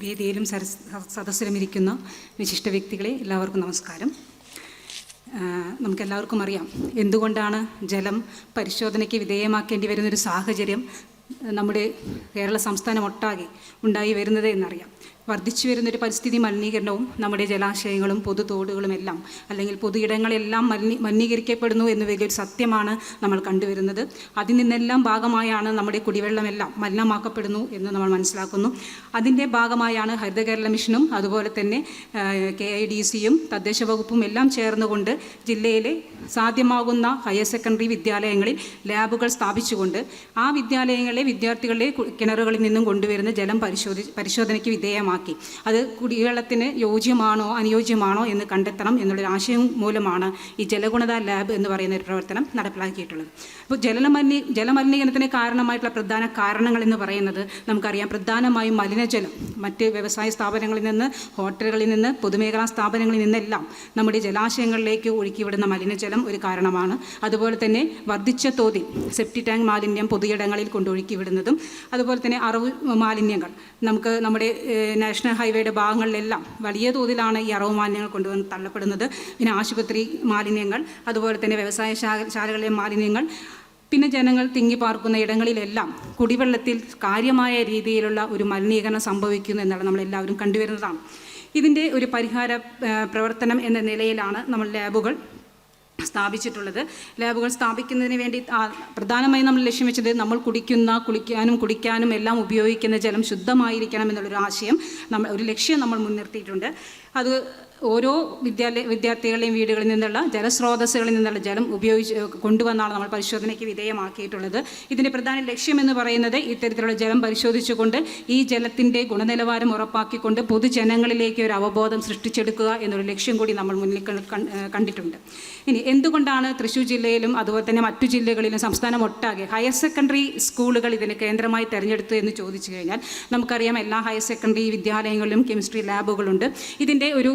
വേദിയിലും സദസ്സിലുമിരിക്കുന്ന വിശിഷ്ട വ്യക്തികളെ എല്ലാവർക്കും നമസ്കാരം. നമുക്കെല്ലാവർക്കും അറിയാം എന്തുകൊണ്ടാണ് ജലം പരിശോധനയ്ക്ക് വിധേയമാക്കേണ്ടി വരുന്നൊരു സാഹചര്യം നമ്മുടെ കേരള സംസ്ഥാനം ഒട്ടാകെ ഉണ്ടായി വരുന്നത് എന്നറിയാം. വർദ്ധിച്ചു വരുന്നൊരു പരിസ്ഥിതി മലിനീകരണവും നമ്മുടെ ജലാശയങ്ങളും പൊതുതോടുകളും എല്ലാം അല്ലെങ്കിൽ പൊതുയിടങ്ങളെല്ലാം മലിനീകരിക്കപ്പെടുന്നു എന്ന് വലിയൊരു സത്യമാണ് നമ്മൾ കണ്ടുവരുന്നത്. അതിൽ നിന്നെല്ലാം ഭാഗമായാണ് നമ്മുടെ കുടിവെള്ളമെല്ലാം മലിനമാക്കപ്പെടുന്നു എന്ന് നമ്മൾ മനസ്സിലാക്കുന്നു. അതിൻ്റെ ഭാഗമായാണ് ഹരിത കേരള മിഷനും അതുപോലെ തന്നെ KIDCയും തദ്ദേശ വകുപ്പും എല്ലാം ചേർന്നുകൊണ്ട് ജില്ലയിലെ സാധ്യമാകുന്ന ഹയർ സെക്കൻഡറി വിദ്യാലയങ്ങളിൽ ലാബുകൾ സ്ഥാപിച്ചുകൊണ്ട് ആ വിദ്യാലയങ്ങളിലെ വിദ്യാർത്ഥികളുടെ കിണറുകളിൽ നിന്നും കൊണ്ടുവരുന്ന ജലം പരിശോധനയ്ക്ക് വിധേയമാക്കി അത് കുടിവെള്ളത്തിന് യോജ്യമാണോ അനുയോജ്യമാണോ എന്ന് കണ്ടെത്തണം എന്നുള്ളൊരു ആശയം മൂലമാണ് ഈ ജലഗുണത ലാബ് എന്ന് പറയുന്ന ഒരു പ്രവർത്തനം നടപ്പിലാക്കിയിട്ടുള്ളത്. അപ്പോൾ ജലമലിനീകരണത്തിന് കാരണമായിട്ടുള്ള പ്രധാന കാരണങ്ങൾ എന്ന് പറയുന്നത് നമുക്കറിയാം. പ്രധാനമായും മലിനജലം മറ്റ് വ്യവസായ സ്ഥാപനങ്ങളിൽ നിന്ന്, ഹോട്ടലുകളിൽ നിന്ന്, പൊതുമേഖലാ സ്ഥാപനങ്ങളിൽ നിന്നെല്ലാം നമ്മുടെ ജലാശയങ്ങളിലേക്ക് ഒഴുക്കിവിടുന്ന മലിനജലം ഒരു കാരണമാണ്. അതുപോലെ തന്നെ വർദ്ധിച്ച തോതിൽ സെപ്റ്റി ടാങ്ക് മാലിന്യം പൊതുയിടങ്ങളിൽ കൊണ്ടൊഴുക്കി വിടുന്നതും, അതുപോലെ തന്നെ അറവ് മാലിന്യങ്ങൾ നമുക്ക് നമ്മുടെ നാഷണൽ ഹൈവേയുടെ ഭാഗങ്ങളിലെല്ലാം വലിയ തോതിലാണ് ഈ അറവ് മാലിന്യങ്ങൾ കൊണ്ടുവന്ന് തള്ളപ്പെടുന്നത്. പിന്നെ ആശുപത്രി മാലിന്യങ്ങൾ, അതുപോലെ തന്നെ വ്യവസായ ശാലകളിലെ മാലിന്യങ്ങൾ, പിന്നെ ജനങ്ങൾ തിങ്ങിപ്പാർക്കുന്ന ഇടങ്ങളിലെല്ലാം കുടിവെള്ളത്തിൽ കാര്യമായ രീതിയിലുള്ള ഒരു മലിനീകരണം സംഭവിക്കുന്നു എന്നുള്ളത് നമ്മളെല്ലാവരും കണ്ടുവരുന്നതാണ്. ഇതിൻ്റെ ഒരു പരിഹാര പ്രവർത്തനം എന്ന നിലയിലാണ് നമ്മൾ ലാബുകൾ സ്ഥാപിച്ചിട്ടുള്ളത്. ലാബുകൾ സ്ഥാപിക്കുന്നതിന് വേണ്ടി പ്രധാനമായും നമ്മൾ ലക്ഷ്യം വെച്ചത് നമ്മൾ കുടിക്കാനും എല്ലാം ഉപയോഗിക്കുന്ന ജലം ശുദ്ധമായിരിക്കണം എന്നുള്ളൊരു ആശയം ഒരു ലക്ഷ്യം നമ്മൾ മുൻനിർത്തിയിട്ടുണ്ട്. അത് ഓരോ വിദ്യാർത്ഥികളുടെയും വീടുകളിൽ നിന്നുള്ള ജലസ്രോതസ്സുകളിൽ നിന്നുള്ള ജലം കൊണ്ടുവന്നാണ് നമ്മൾ പരിശോധനയ്ക്ക് വിധേയമാക്കിയിട്ടുള്ളത്. ഇതിൻ്റെ പ്രധാന ലക്ഷ്യം എന്ന് പറയുന്നത് ഇത്തരത്തിലുള്ള ജലം പരിശോധിച്ചുകൊണ്ട് ഈ ജലത്തിൻ്റെ ഗുണനിലവാരം ഉറപ്പാക്കിക്കൊണ്ട് പൊതുജനങ്ങളിലേക്ക് ഒരു അവബോധം സൃഷ്ടിച്ചെടുക്കുക എന്നൊരു ലക്ഷ്യം കൂടി നമ്മൾ മുന്നിൽ കണ്ടിട്ടുണ്ട്. ഇനി എന്തുകൊണ്ടാണ് തൃശ്ശൂർ ജില്ലയിലും അതുപോലെ തന്നെ മറ്റു ജില്ലകളിലും സംസ്ഥാനം ഒട്ടാകെ ഹയർ സെക്കൻഡറി സ്കൂളുകൾ ഇതിന് കേന്ദ്രമായി തിരഞ്ഞെടുത്തു എന്ന് ചോദിച്ചു കഴിഞ്ഞാൽ നമുക്കറിയാം എല്ലാ ഹയർ സെക്കൻഡറി വിദ്യാലയങ്ങളിലും കെമിസ്ട്രി ലാബുകളുണ്ട്. ഇതിൻ്റെ ഒരു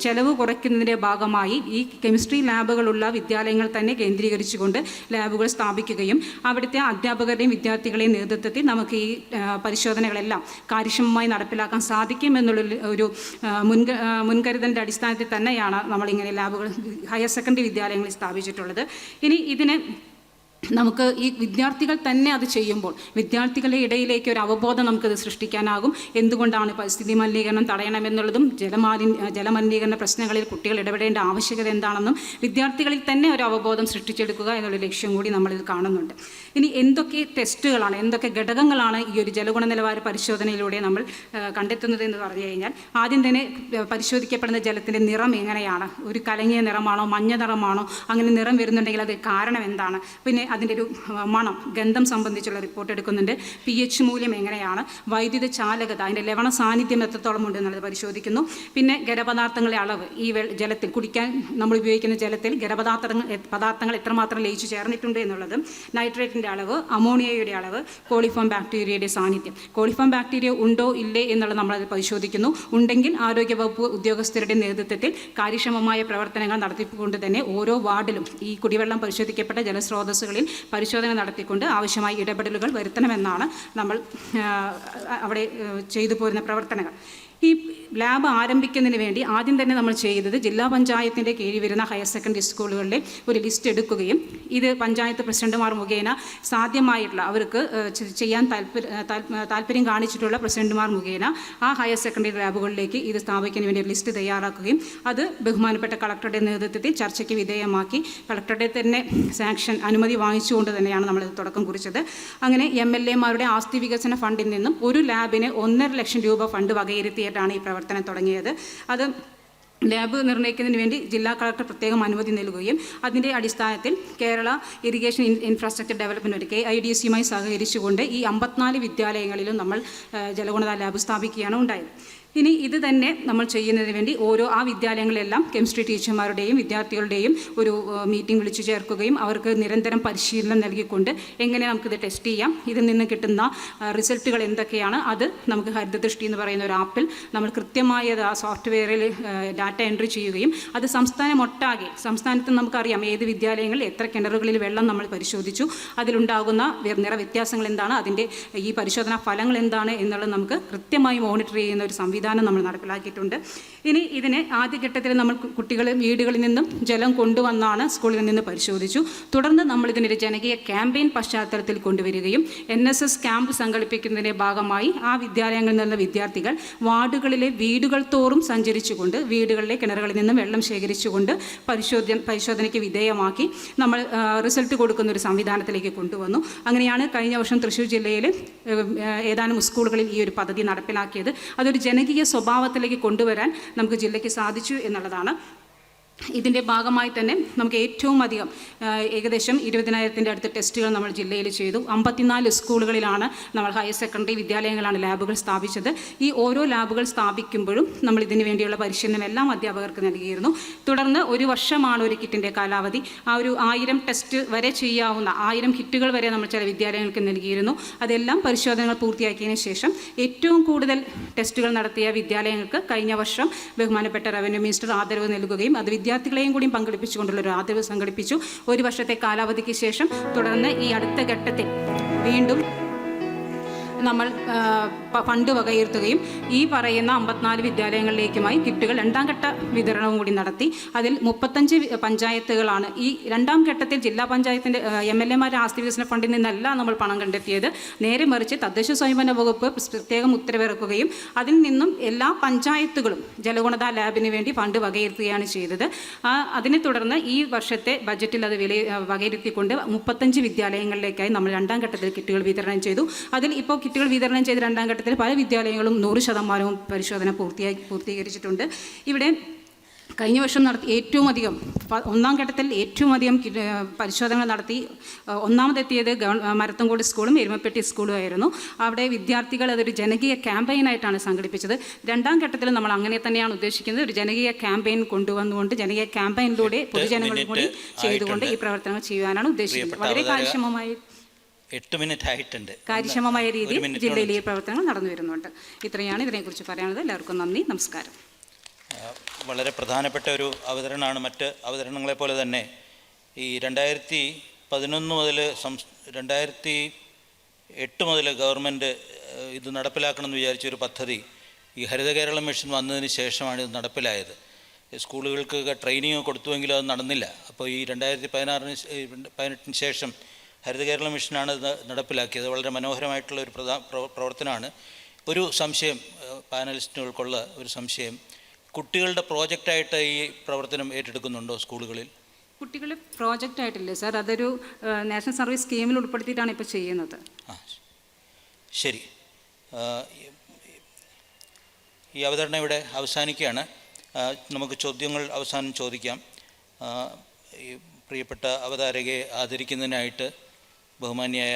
ചെലവ് കുറയ്ക്കുന്നതിൻ്റെ ഭാഗമായി ഈ കെമിസ്ട്രി ലാബുകളുള്ള വിദ്യാലയങ്ങൾ തന്നെ കേന്ദ്രീകരിച്ചുകൊണ്ട് ലാബുകൾ സ്ഥാപിക്കുകയും അവിടുത്തെ അധ്യാപകരുടെയും വിദ്യാർത്ഥികളുടെയും നേതൃത്വത്തിൽ നമുക്ക് ഈ പരിശോധനകളെല്ലാം കാര്യക്ഷമമായി നടപ്പിലാക്കാൻ സാധിക്കും എന്നുള്ള ഒരു മുൻകരുതലിൻ്റെ അടിസ്ഥാനത്തിൽ തന്നെയാണ് നമ്മളിങ്ങനെ ലാബുകൾ ഹയർ സെക്കൻഡറി വിദ്യാലയങ്ങളിൽ സ്ഥാപിച്ചിട്ടുള്ളത്. ഇനി ഇതിന് നമുക്ക് ഈ വിദ്യാർത്ഥികൾ തന്നെ അത് ചെയ്യുമ്പോൾ വിദ്യാർത്ഥികളുടെ ഇടയിലേക്ക് ഒരു അവബോധം നമുക്കത് സൃഷ്ടിക്കാനാകും. എന്തുകൊണ്ടാണ് പരിസ്ഥിതി മലിനീകരണം തടയണമെന്നുള്ളതും ജലമലിനീകരണ പ്രശ്നങ്ങളിൽ കുട്ടികൾ ഇടപെടേണ്ട ആവശ്യകത എന്താണെന്നും വിദ്യാർത്ഥികളിൽ തന്നെ ഒരു അവബോധം സൃഷ്ടിച്ചെടുക്കുക എന്നുള്ള ലക്ഷ്യം കൂടി നമ്മളിത് കാണുന്നുണ്ട്. ഇനി എന്തൊക്കെ ടെസ്റ്റുകളാണ്, എന്തൊക്കെ ഘടകങ്ങളാണ് ഈ ഒരു ജലഗുണ നിലവാര പരിശോധനയിലൂടെ നമ്മൾ കണ്ടെത്തുന്നത് എന്ന് പറഞ്ഞു കഴിഞ്ഞാൽ ആദ്യം തന്നെ പരിശോധിക്കപ്പെടുന്ന ജലത്തിൻ്റെ നിറം എങ്ങനെയാണ്, ഒരു കലങ്ങിയ നിറമാണോ മഞ്ഞ നിറമാണോ, അങ്ങനെ നിറം വരുന്നുണ്ടെങ്കിൽ അത് കാരണം എന്താണ്, പിന്നെ അതിൻ്റെ ഒരു ഗന്ധം സംബന്ധിച്ചുള്ള റിപ്പോർട്ട് എടുക്കുന്നുണ്ട്. pH മൂല്യം എങ്ങനെയാണ്, വൈദ്യുത ചാലകത, അതിൻ്റെ ലവണ സാന്നിധ്യം എത്രത്തോളം ഉണ്ട് എന്നുള്ളത് പരിശോധിക്കുന്നു. പിന്നെ ഖരപദാർത്ഥങ്ങളുടെ അളവ്, ഈ ജലത്തിൽ കുടിക്കാൻ നമ്മൾ ഉപയോഗിക്കുന്ന ജലത്തിൽ പദാർത്ഥങ്ങൾ എത്രമാത്രം ലയിച്ചു ചേർന്നിട്ടുണ്ട് എന്നുള്ളതും, നൈട്രേറ്റിൻ്റെ അളവ്, അമോണിയയുടെ അളവ്, കോളിഫോം ബാക്ടീരിയയുടെ സാന്നിധ്യം, കോളിഫോം ബാക്ടീരിയ ഉണ്ടോ ഇല്ലേ എന്നുള്ളത് നമ്മളത് പരിശോധിക്കുന്നു. ഉണ്ടെങ്കിൽ ആരോഗ്യവകുപ്പ് ഉദ്യോഗസ്ഥരുടെ നേതൃത്വത്തിൽ കാര്യക്ഷമമായ പ്രവർത്തനങ്ങൾ നടത്തിക്കൊണ്ട് തന്നെ ഓരോ വാർഡിലും ഈ കുടിവെള്ളം പരിശോധിക്കപ്പെട്ട ജലസ്രോതസ്സുകളിൽ പരിശോധന നടത്തിക്കൊണ്ട് ആവശ്യമായ ഇടപെടലുകൾ വരുത്തണമെന്നാണ് നമ്മൾ അവിടെ ചെയ്തു പോരുന്ന പ്രവർത്തനങ്ങൾ. ഈ ലാബ് ആരംഭിക്കുന്നതിന് വേണ്ടി ആദ്യം തന്നെ നമ്മൾ ചെയ്തത് ജില്ലാ പഞ്ചായത്തിൻ്റെ കീഴിൽ വരുന്ന ഹയർ സെക്കൻഡറി സ്കൂളുകളിലെ ഒരു ലിസ്റ്റ് എടുക്കുകയും ഇത് പഞ്ചായത്ത് പ്രസിഡന്റുമാർ മുഖേന സാധ്യമായിട്ടുള്ള അവർക്ക് ചെയ്യാൻ താല്പര്യം കാണിച്ചിട്ടുള്ള പ്രസിഡന്റുമാർ മുഖേന ആ ഹയർ സെക്കൻഡറി ലാബുകളിലേക്ക് ഇത് സ്ഥാപിക്കുന്നതിന് വേണ്ടി ഒരു ലിസ്റ്റ് തയ്യാറാക്കുകയും അത് ബഹുമാനപ്പെട്ട കളക്ടറുടെ നേതൃത്വത്തിൽ ചർച്ചയ്ക്ക് വിധേയമാക്കി കളക്ടറുടെ തന്നെ അനുമതി വാങ്ങിച്ചുകൊണ്ട് തന്നെയാണ് നമ്മളിത് തുടക്കം കുറിച്ചത്. അങ്ങനെ MLA മാരുടെ ആസ്തി വികസന ഫണ്ടിൽ നിന്നും ഒരു ലാബിന് 1.5 ലക്ഷം രൂപ ഫണ്ട് വകയിരുത്തിയിട്ടാണ് ഈ പ്രവർത്തനം തുടങ്ങിയത്. അത് ലാബ് നിർണ്ണയിക്കുന്നതിന് വേണ്ടി ജില്ലാ കളക്ടർ പ്രത്യേകം അനുമതി നൽകുകയും അതിൻ്റെ അടിസ്ഥാനത്തിൽ കേരള ഇറിഗേഷൻ ഇൻഫ്രാസ്ട്രക്ചർ ഡെവലപ്മെൻറ്റ് KIDCയുമായി സഹകരിച്ചുകൊണ്ട് ഈ 54 വിദ്യാലയങ്ങളിലും നമ്മൾ ജലഗുണത ലാബ് സ്ഥാപിക്കുകയാണ് ഉണ്ടായത്. ഇനി ഇത് തന്നെ നമ്മൾ ചെയ്യുന്നതിന് വേണ്ടി ആ വിദ്യാലയങ്ങളിലെല്ലാം കെമിസ്ട്രി ടീച്ചർമാരുടെയും വിദ്യാർത്ഥികളുടെയും ഒരു മീറ്റിംഗ് വിളിച്ചു ചേർക്കുകയും അവർക്ക് നിരന്തരം പരിശീലനം നൽകിക്കൊണ്ട് എങ്ങനെ നമുക്കിത് ടെസ്റ്റ് ചെയ്യാം, ഇതിൽ നിന്ന് കിട്ടുന്ന റിസൾട്ടുകൾ എന്തൊക്കെയാണ്, അത് നമുക്ക് ഹരിതദൃഷ്ടി എന്ന് പറയുന്ന ഒരു ആപ്പിൽ നമ്മൾ കൃത്യമായി ആ സോഫ്റ്റ്വെയറിൽ ഡാറ്റ എൻട്രി ചെയ്യുകയും അത് സംസ്ഥാനമൊട്ടാകെ, സംസ്ഥാനത്ത് നമുക്കറിയാം ഏത് വിദ്യാലയങ്ങളിൽ എത്ര കിണറുകളിൽ വെള്ളം നമ്മൾ പരിശോധിച്ചു, അതിലുണ്ടാകുന്ന നിറവ്യത്യാസങ്ങൾ എന്താണ്, അതിൻ്റെ ഈ പരിശോധനാ ഫലങ്ങൾ എന്താണ് എന്നുള്ളത് നമുക്ക് കൃത്യമായി മോണിറ്റർ ചെയ്യുന്ന ഒരു സംവിധാനം നമ്മൾ നടപ്പിലാക്കിയിട്ടുണ്ട്. ഇനി ഇതിനെ ആദ്യഘട്ടത്തിൽ നമ്മൾ കുട്ടികൾ വീടുകളിൽ നിന്നും ജലം കൊണ്ടുവന്നാണ് സ്കൂളിൽ നിന്ന് പരിശോധിച്ചു. തുടർന്ന് നമ്മൾ ഇതിനൊരു ജനകീയ ക്യാമ്പയിൻ പശ്ചാത്തലത്തിൽ കൊണ്ടുവരികയും NSS ക്യാമ്പ് സംഘടിപ്പിക്കുന്നതിൻ്റെ ഭാഗമായി ആ വിദ്യാലയങ്ങളിൽ നിന്നുള്ള വിദ്യാർത്ഥികൾ വാർഡുകളിലെ വീടുകൾ തോറും സഞ്ചരിച്ചുകൊണ്ട് വീടുകളിലെ കിണറുകളിൽ നിന്നും വെള്ളം ശേഖരിച്ചുകൊണ്ട് പരിശോധനയ്ക്ക് വിധേയമാക്കി നമ്മൾ റിസൾട്ട് കൊടുക്കുന്ന ഒരു സംവിധാനത്തിലേക്ക് കൊണ്ടുവന്നു. അങ്ങനെയാണ് കഴിഞ്ഞ വർഷം തൃശ്ശൂർ ജില്ലയിൽ ഏതാനും സ്കൂളുകളിൽ ഈ ഒരു പദ്ധതി നടപ്പിലാക്കിയത്. അതൊരു ജനകീയ സ്വഭാവത്തിലേക്ക് കൊണ്ടുവരാൻ നമുക്ക് ജില്ലയ്ക്ക് സാധിച്ചു എന്നുള്ളതാണ്. ഇതിൻ്റെ ഭാഗമായി തന്നെ നമുക്ക് ഏറ്റവും അധികം ഏകദേശം 20,000 അടുത്ത് ടെസ്റ്റുകൾ നമ്മൾ ജില്ലയിൽ ചെയ്തു. 54 സ്കൂളുകളിലാണ് നമ്മൾ ഹയർ സെക്കൻഡറി വിദ്യാലയങ്ങളാണ് ലാബുകൾ സ്ഥാപിച്ചത്. ഈ ഓരോ ലാബുകൾ സ്ഥാപിക്കുമ്പോഴും നമ്മൾ ഇതിനു വേണ്ടിയുള്ള പരിശീലനം എല്ലാം അധ്യാപകർക്ക് നൽകിയിരുന്നു. തുടർന്ന് 1 വർഷമാണ് ഒരു കിറ്റിൻ്റെ കാലാവധി. ആ ഒരു 1000 ടെസ്റ്റ് വരെ ചെയ്യാവുന്ന 1000 കിറ്റുകൾ വരെ നമ്മൾ ചില വിദ്യാലയങ്ങൾക്ക് നൽകിയിരുന്നു. അതെല്ലാം പരിശോധനകൾ പൂർത്തിയാക്കിയതിന് ശേഷം ഏറ്റവും കൂടുതൽ ടെസ്റ്റുകൾ നടത്തിയ വിദ്യാലയങ്ങൾക്ക് കഴിഞ്ഞ വർഷം ബഹുമാനപ്പെട്ട റവന്യൂ മിനിസ്റ്റർ ആദരവ് നൽകുകയും അത് വിദ്യാർത്ഥികളെയും കൂടി പങ്കെടുപ്പിച്ചുകൊണ്ടുള്ളൊരു ആദരവ് സംഘടിപ്പിച്ചു. 1 വർഷത്തെ കാലാവധിക്ക് ശേഷം തുടർന്ന് ഈ അടുത്ത ഘട്ടത്തിൽ വീണ്ടും നമ്മൾ ഫണ്ട് വകയിരുത്തുകയും ഈ പറയുന്ന 54 വിദ്യാലയങ്ങളിലേക്കുമായി കിറ്റുകൾ 2ാം ഘട്ട വിതരണവും കൂടി നടത്തി. അതിൽ 35 പഞ്ചായത്തുകളാണ്. ഈ 2ാം ഘട്ടത്തിൽ ജില്ലാ പഞ്ചായത്തിൻ്റെ MLAമാരുടെ ആസ്തി വികസന ഫണ്ടിൽ നിന്നല്ല നമ്മൾ പണം കണ്ടെത്തിയത്. നേരെ മറിച്ച് തദ്ദേശ സ്വയംഭരണ വകുപ്പ് പ്രത്യേകം ഉത്തരവിറക്കുകയും അതിൽ നിന്നും എല്ലാ പഞ്ചായത്തുകളും ജലഗുണതാ ലാബിന് വേണ്ടി ഫണ്ട് വകയിരുത്തുകയാണ് ചെയ്തത്. അതിനെ തുടർന്ന് ഈ വർഷത്തെ ബജറ്റിൽ അത് വകയിരുത്തിക്കൊണ്ട് 35 വിദ്യാലയങ്ങളിലേക്കായി നമ്മൾ 2ാം ഘട്ടത്തിൽ കിറ്റുകൾ വിതരണം ചെയ്തു. അതിൽ ഇപ്പോൾ കിറ്റുകൾ വിതരണം ചെയ്ത 2ാം ഘട്ടത്തിൽ പല വിദ്യാലയങ്ങളും 100% പരിശോധന പൂർത്തീകരിച്ചിട്ടുണ്ട്. ഇവിടെ കഴിഞ്ഞ വർഷം നടത്തി ഏറ്റവും അധികം 1ാം ഘട്ടത്തിൽ ഏറ്റവും അധികം പരിശോധനകൾ നടത്തി ഒന്നാമതെത്തിയത് മരത്തങ്കോട് സ്കൂളും എരുമപ്പെട്ടി സ്കൂളും ആയിരുന്നു. അവിടെ വിദ്യാർത്ഥികൾ അതൊരു ജനകീയ ക്യാമ്പയിനായിട്ടാണ് സംഘടിപ്പിച്ചത്. 2ാം ഘട്ടത്തിൽ നമ്മൾ അങ്ങനെ തന്നെയാണ് ഉദ്ദേശിക്കുന്നത്. ഒരു ജനകീയ ക്യാമ്പയിൻ കൊണ്ടുവന്നുകൊണ്ട് ജനകീയ ക്യാമ്പയിനിലൂടെ പൊതുജനങ്ങളും കൂടി ചെയ്തുകൊണ്ട് ഈ പ്രവർത്തനങ്ങൾ ചെയ്യാനാണ് ഉദ്ദേശിക്കുന്നത്. വളരെ കാര്യക്ഷമമായി 8 മിനിറ്റ് ആയിട്ടുണ്ട്. കാര്യക്ഷമമായ രീതിയിൽ ജില്ലയിൽ ഈ പ്രവർത്തനങ്ങൾ നടന്നു വരുന്നുണ്ട്. ഇത്രയാണ് ഇതിനെക്കുറിച്ച് പറയാനുള്ളത്. എല്ലാവർക്കും നന്ദി, നമസ്കാരം. വളരെ പ്രധാനപ്പെട്ട ഒരു അവതരണമാണ്. മറ്റ് അവതരണങ്ങളെപ്പോലെ തന്നെ ഈ 2011 മുതൽ 2008 മുതൽ ഗവൺമെൻറ് ഇത് നടപ്പിലാക്കണമെന്ന് വിചാരിച്ചൊരു പദ്ധതി ഈ ഹരിത കേരളം മിഷൻ വന്നതിന് ശേഷമാണ് ഇത് നടപ്പിലായത്. സ്കൂളുകൾക്ക് ട്രെയിനിങ് കൊടുത്തുവെങ്കിലും അത് നടന്നില്ല. അപ്പോൾ ഈ 2018 ശേഷം ഹരിത കേരള മിഷനാണ് ഇത് നടപ്പിലാക്കിയത്. വളരെ മനോഹരമായിട്ടുള്ള ഒരു പ്രവർത്തനമാണ്. ഒരു സംശയം, പാനലിസ്റ്റുകൾക്കുള്ള ഒരു സംശയം, കുട്ടികളുടെ പ്രോജക്റ്റായിട്ട് ഈ പ്രവർത്തനം ഏറ്റെടുക്കുന്നുണ്ടോ സ്കൂളുകളിൽ? കുട്ടികൾ പ്രോജക്റ്റായിട്ടില്ല സാർ, അതൊരു നാഷണൽ സർവീസ് സ്കീമിൽ ഉൾപ്പെടുത്തിയിട്ടാണ് ഇപ്പോൾ ചെയ്യുന്നത്. ശരി. ഈ അവതരണം ഇവിടെ അവസാനിക്കുകയാണ്. നമുക്ക് ചോദ്യങ്ങൾ അവസാനം ചോദിക്കാം. ഈ പ്രിയപ്പെട്ട അവതാരകയെ ആദരിക്കുന്നതിനായിട്ട് ബഹുമാന്യായ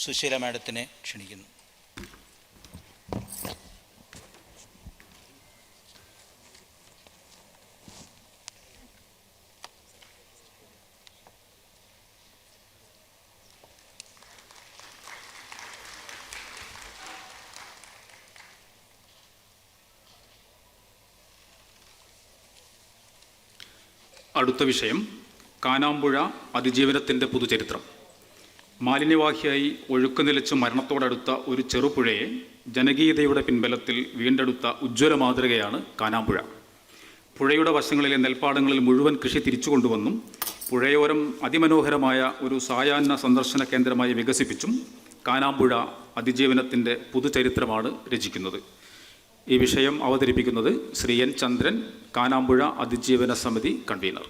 സുശീല മാഡത്തിനെ ക്ഷണിക്കുന്നു. അടുത്ത വിഷയം കാനാമ്പുഴ അതിജീവനത്തിൻ്റെ പുതുചരിത്രം. മാലിന്യവാഹിയായി ഒഴുക്കുനിലച്ച് മരണത്തോടടുത്ത ഒരു ചെറുപുഴയെ ജനകീയതയുടെ പിൻബലത്തിൽ വീണ്ടെടുത്ത ഉജ്ജ്വല മാതൃകയാണ് കാനാമ്പുഴ. പുഴയുടെ വശങ്ങളിലെ നെൽപ്പാടങ്ങളിൽ മുഴുവൻ കൃഷി തിരിച്ചുകൊണ്ടുവന്നും പുഴയോരം അതിമനോഹരമായ ഒരു സായാഹ്ന സന്ദർശന കേന്ദ്രമായി വികസിപ്പിച്ചും കാനാമ്പുഴ അതിജീവനത്തിൻ്റെ പുതുചരിത്രമാണ് രചിക്കുന്നത്. ഈ വിഷയം അവതരിപ്പിക്കുന്നത് ശ്രീ N. ചന്ദ്രൻ, കാനാമ്പുഴ അതിജീവന സമിതി കൺവീനർ.